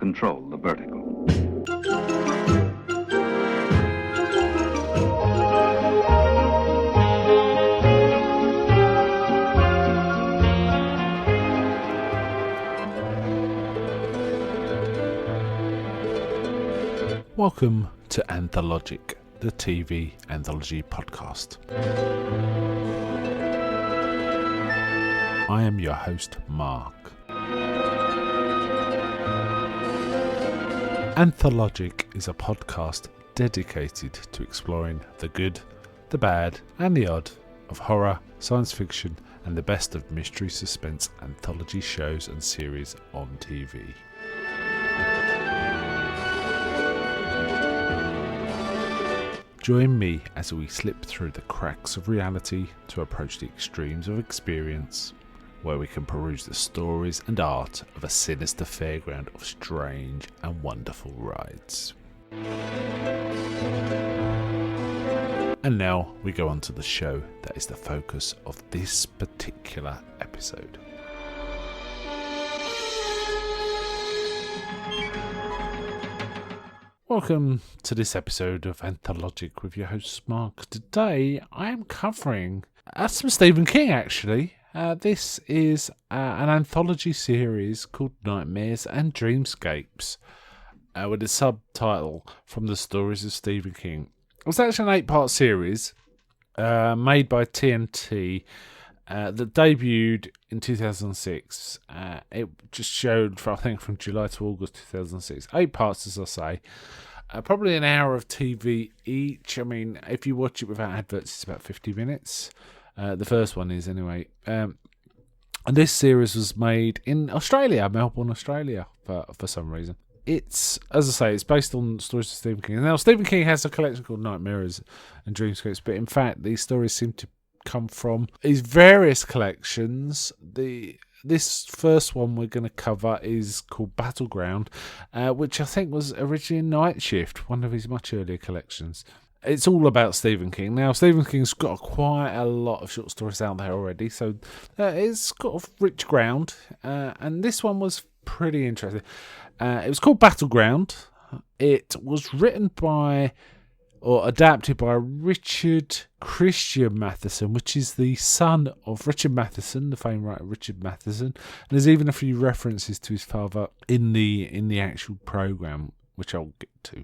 control the vertical. Welcome to Anthologic, the TV anthology podcast. I am your host, Mark. Anthologic is a podcast dedicated to exploring the good, the bad, and the odd of horror, science fiction, and the best of mystery suspense anthology shows and series on TV. Join me as we slip through the cracks of reality to approach the extremes of experience, where we can peruse the stories and art of a sinister fairground of strange and wonderful rides. And now we go on to the show that is the focus of this particular episode. Welcome to this episode of Anthologic with your host Mark. Today I am covering some Stephen King actually. This is an anthology series called Nightmares and Dreamscapes with a subtitle From the Stories of Stephen King. It was actually an 8-part series made by TNT that debuted in 2006. It just showed for, I think, from July to August 2006. 8 parts, as I say. Probably an hour of TV each. I mean, if you watch it without adverts, it's about 50 minutes. The first one is, anyway. And this series was made in Australia, Melbourne, Australia, for some reason. It's, as I say, it's based on stories of Stephen King. Now, Stephen King has a collection called Nightmares and Dreamscapes, but in fact, these stories seem to come from his various collections. This first one we're going to cover is called Battleground, which I think was originally Night Shift, one of his much earlier collections. It's all about Stephen King. Now, Stephen King's got quite a lot of short stories out there already, so it's got rich ground, and this one was pretty interesting. It was called Battleground. It was written by, or adapted by, Richard Christian Matheson, which is the son of Richard Matheson, the famed writer Richard Matheson. And there's even a few references to his father in the actual programme, which I'll get to.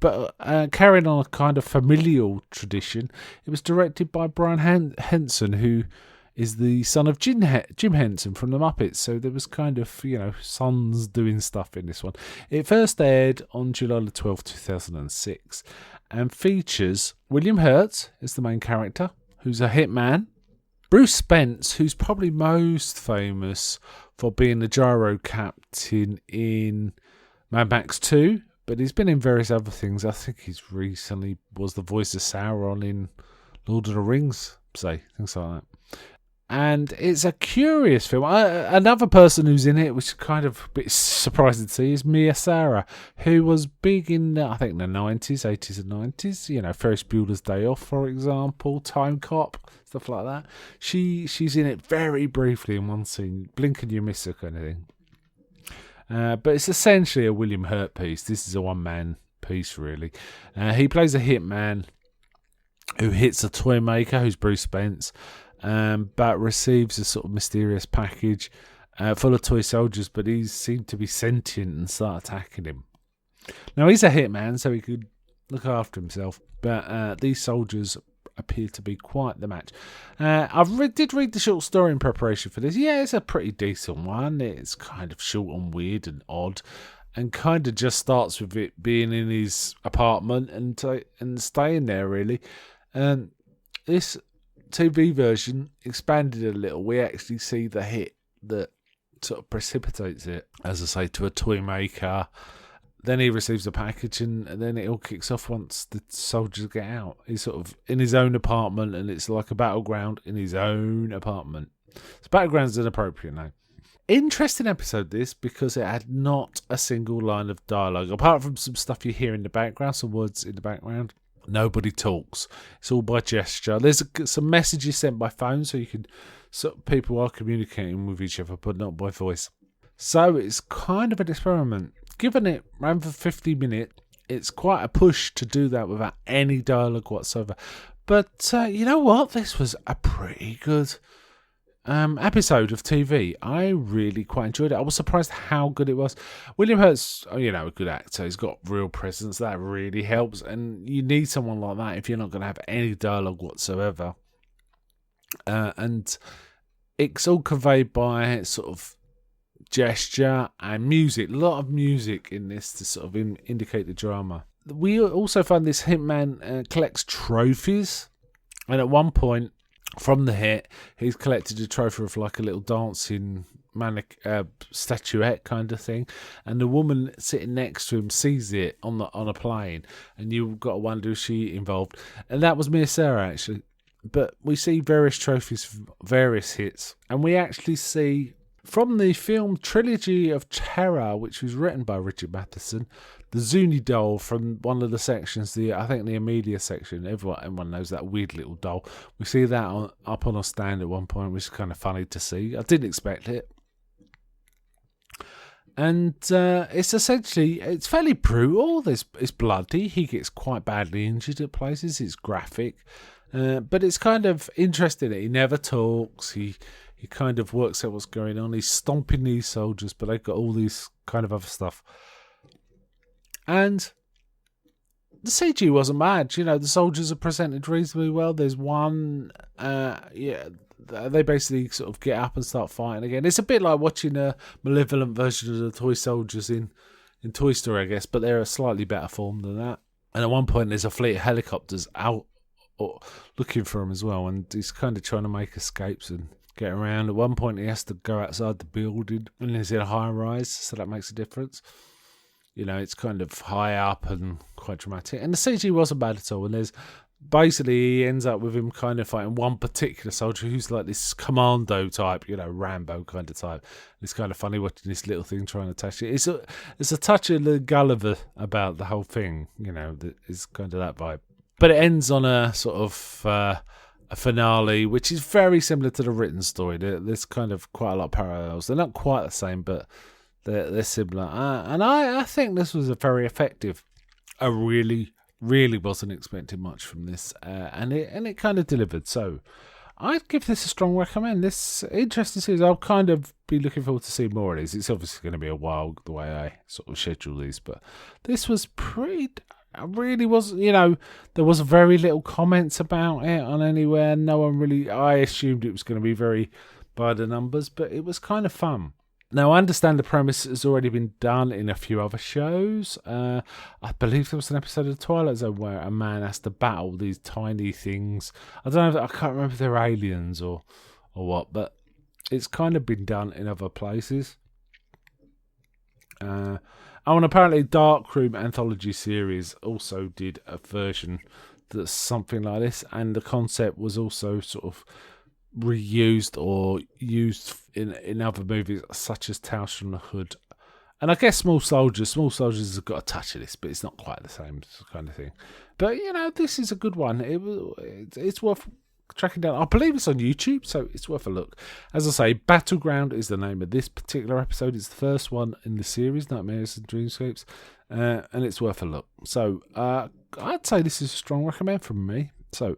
But carrying on a kind of familial tradition, it was directed by Brian Henson, who is the son of Jim Henson from the Muppets. So there was kind of, sons doing stuff in this one. It first aired on July the 12th, 2006, and features William Hurt as the main character, who's a hitman. Bruce Spence, who's probably most famous for being the gyro captain in Mad Max 2, but he's been in various other things. I think he's recently was the voice of Sauron in Lord of the Rings, say, things like that. And it's a curious film. Another person who's in it, which is kind of a bit surprising to see, is Mia Sara, who was big in, I think, the 90s, 80s and 90s. Ferris Bueller's Day Off, for example, Time Cop, stuff like that. She's in it very briefly in one scene. Blink and you miss her kind of thing. But it's essentially a William Hurt piece. This is a one-man piece, really. He plays a hitman who hits a toy maker, who's Bruce Spence, but receives a sort of mysterious package full of toy soldiers, but he seemed to be sentient and start attacking him. Now, he's a hitman, so he could look after himself, but these soldiers appear to be quite the match. I did read the short story in preparation for this. Yeah, it's a pretty decent one. It's kind of short and weird and odd, and kind of just starts with it being in his apartment and staying there, really. And this TV version expanded a little. We actually see the hit that sort of precipitates it, as I say, to a toy maker. Then he receives a package, and then it all kicks off once the soldiers get out. He's sort of in his own apartment, and it's like a battleground in his own apartment. So Battleground's an appropriate name. Interesting episode this, because it had not a single line of dialogue, apart from some stuff you hear in the background, some words in the background. Nobody talks. It's all by gesture. There's some messages sent by phone, so you can, people are communicating with each other, but not by voice. So it's kind of an experiment. Given it ran for 50 minutes, it's quite a push to do that without any dialogue whatsoever. But you know what? This was a pretty good episode of TV. I really quite enjoyed it. I was surprised how good it was. William Hurt's, a good actor. He's got real presence. That really helps. And you need someone like that if you're not going to have any dialogue whatsoever. And it's all conveyed by sort of gesture and music. A lot of music in this to sort of indicate the drama. We also find this hitman collects trophies, and at one point from the hit, he's collected a trophy of like a little dancing statuette kind of thing, and the woman sitting next to him sees it on a plane, and you've got to wonder, is she involved? And that was Mia Sarah, actually. But we see various trophies, various hits, and we actually see from the film Trilogy of Terror, which was written by Richard Matheson, the Zuni doll from one of the sections, I think the Amelia section. Everyone knows that weird little doll. We see that up on a stand at one point, which is kind of funny to see. I didn't expect it. And it's fairly brutal. It's bloody. He gets quite badly injured at places. It's graphic. But it's kind of interesting. He never talks. He kind of works out what's going on. He's stomping these soldiers, but they've got all these kind of other stuff. And the CG wasn't bad. The soldiers are presented reasonably well. There's one, they basically sort of get up and start fighting again. It's a bit like watching a malevolent version of the toy soldiers in Toy Story, I guess, but they're a slightly better form than that. And at one point, there's a fleet of helicopters out looking for him as well, and he's kind of trying to make escapes and get around. At one point, he has to go outside the building, and he's in a high rise, so that makes a difference. It's kind of high up and quite dramatic. And the CG wasn't bad at all. And there's basically, he ends up with him kind of fighting one particular soldier who's like this commando type, Rambo kind of type. It's kind of funny watching this little thing trying to touch it. It's a touch of the Gulliver about the whole thing, it's kind of that vibe. But it ends on a sort of a finale, which is very similar to the written story. There's kind of quite a lot of parallels. They're not quite the same, but they're similar. And I think this was a very effective. I really, really wasn't expecting much from this, and it kind of delivered. So I'd give this a strong recommend. This interesting series. I'll kind of be looking forward to seeing more of these. It's obviously going to be a while the way I sort of schedule these, but this was pretty. I really was, there was very little comments about it on anywhere. No one really. I assumed it was going to be very by the numbers, but it was kind of fun. Now, I understand the premise has already been done in a few other shows. I believe there was an episode of Twilight Zone where a man has to battle these tiny things. I don't know, I can't remember if they're aliens or what, but it's kind of been done in other places. And apparently Darkroom Anthology series also did a version that's something like this, and the concept was also sort of reused or used in other movies such as Tales from the Hood, and I guess Small Soldiers have got a touch of this, but it's not quite the same kind of thing. But this is a good one. It's worth tracking down. I believe it's on YouTube, so it's worth a look. As I say, Battleground is the name of this particular episode. It's the first one in the series, Nightmares and Dreamscapes, and it's worth a look. So I'd say this is a strong recommend from me. So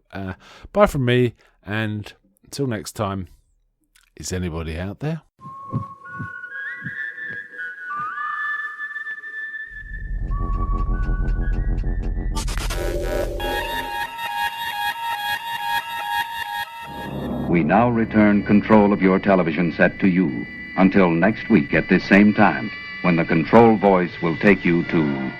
bye from me, and until next time, is anybody out there? We now return control of your television set to you until next week at this same time, when the control voice will take you to